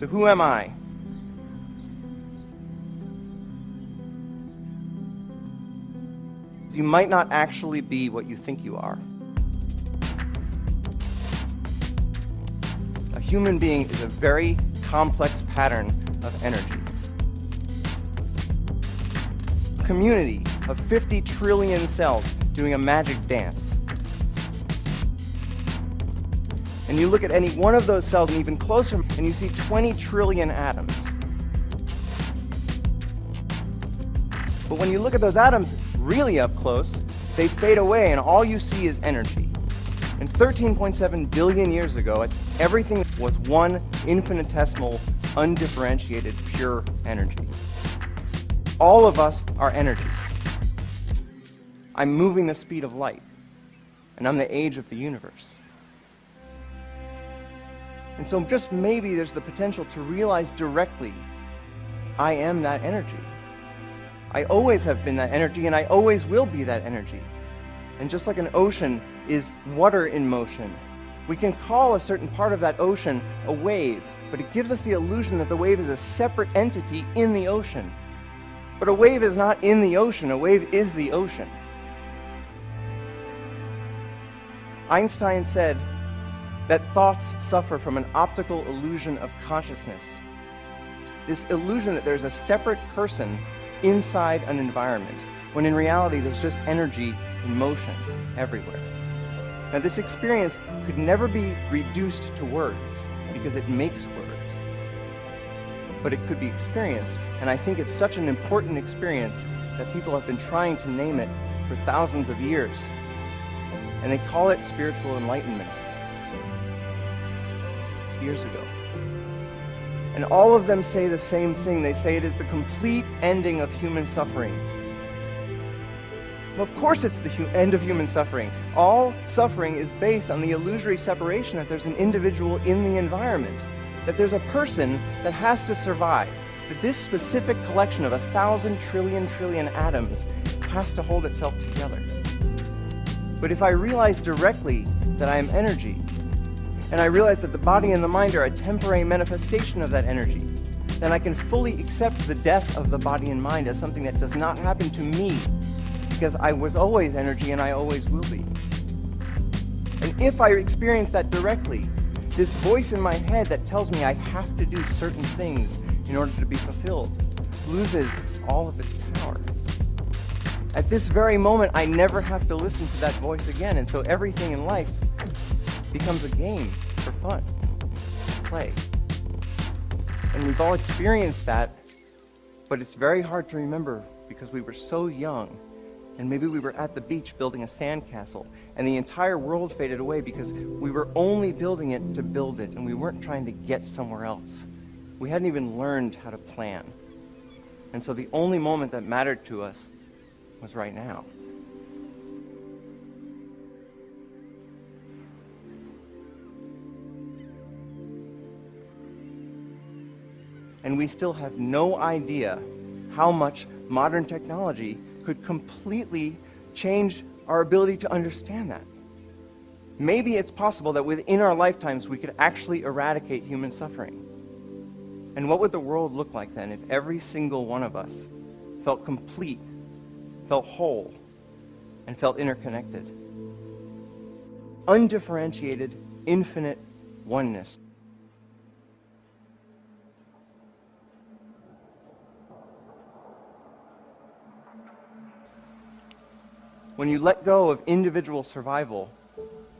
So who am I? You might not actually be what you think you are. A human being is a very complex pattern of energy. A community of 50 trillion cells doing a magic dance. And you look at any one of those cells and even closer, and you see 20 trillion atoms. But when you look at those atoms really up close, they fade away and all you see is energy. And 13.7 billion years ago, everything was one infinitesimal, undifferentiated, pure energy. All of us are energy. I'm moving the speed of light, and I'm the age of the universe. And so just maybe there's the potential to realize directly, I am that energy. I always have been that energy, and I always will be that energy. And just like an ocean is water in motion, we can call a certain part of that ocean a wave, but it gives us the illusion that the wave is a separate entity in the ocean. But a wave is not in the ocean, a wave is the ocean. Einstein said that thoughts suffer from an optical illusion of consciousness. This illusion that there's a separate person inside an environment, when in reality there's just energy in motion everywhere. Now this experience could never be reduced to words because it makes words, but it could be experienced, and I think it's such an important experience that people have been trying to name it for thousands of years, and they call it spiritual enlightenment. Years ago. And all of them say the same thing. They say it is the complete ending of human suffering. Well, of course it's the end of human suffering. All suffering is based on the illusory separation that there's an individual in the environment, that there's a person that has to survive, that this specific collection of 1,000 trillion atoms has to hold itself together. But if I realize directly that I am energy, and I realize that the body and the mind are a temporary manifestation of that energy, then I can fully accept the death of the body and mind as something that does not happen to me, because I was always energy and I always will be. And if I experience that directly, this voice in my head that tells me I have to do certain things in order to be fulfilled loses all of its power. At this very moment, I never have to listen to that voice again, and so everything in life becomes a game for fun, play. And we've all experienced that, but it's very hard to remember because we were so young, and maybe we were at the beach building a sandcastle, and the entire world faded away because we were only building it to build it, and we weren't trying to get somewhere else. We hadn't even learned how to plan. And so the only moment that mattered to us was right now. And we still have no idea how much modern technology could completely change our ability to understand that. Maybe it's possible that within our lifetimes we could actually eradicate human suffering. And what would the world look like then if every single one of us felt complete, felt whole, and felt interconnected? Undifferentiated, infinite oneness. When you let go of individual survival,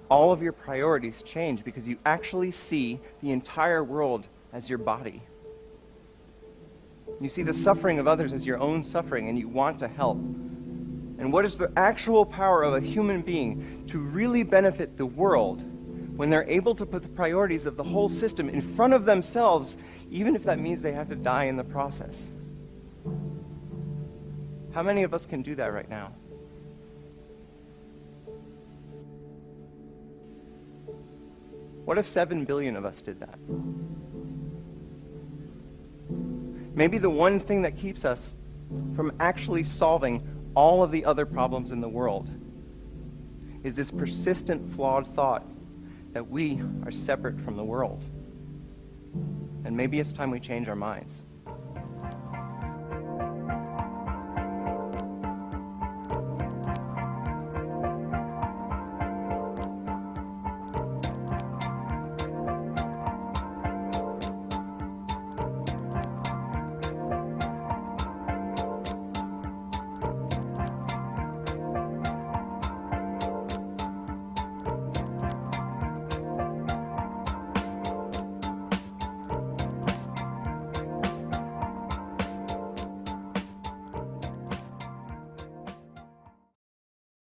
all of your priorities change because you actually see the entire world as your body. You see the suffering of others as your own suffering, and you want to help. And what is the actual power of a human being to really benefit the world when they're able to put the priorities of the whole system in front of themselves, even if that means they have to die in the process? How many of us can do that right now? What if 7 billion of us did that? Maybe the one thing that keeps us from actually solving all of the other problems in the world is this persistent, flawed thought that we are separate from the world. And maybe it's time we change our minds.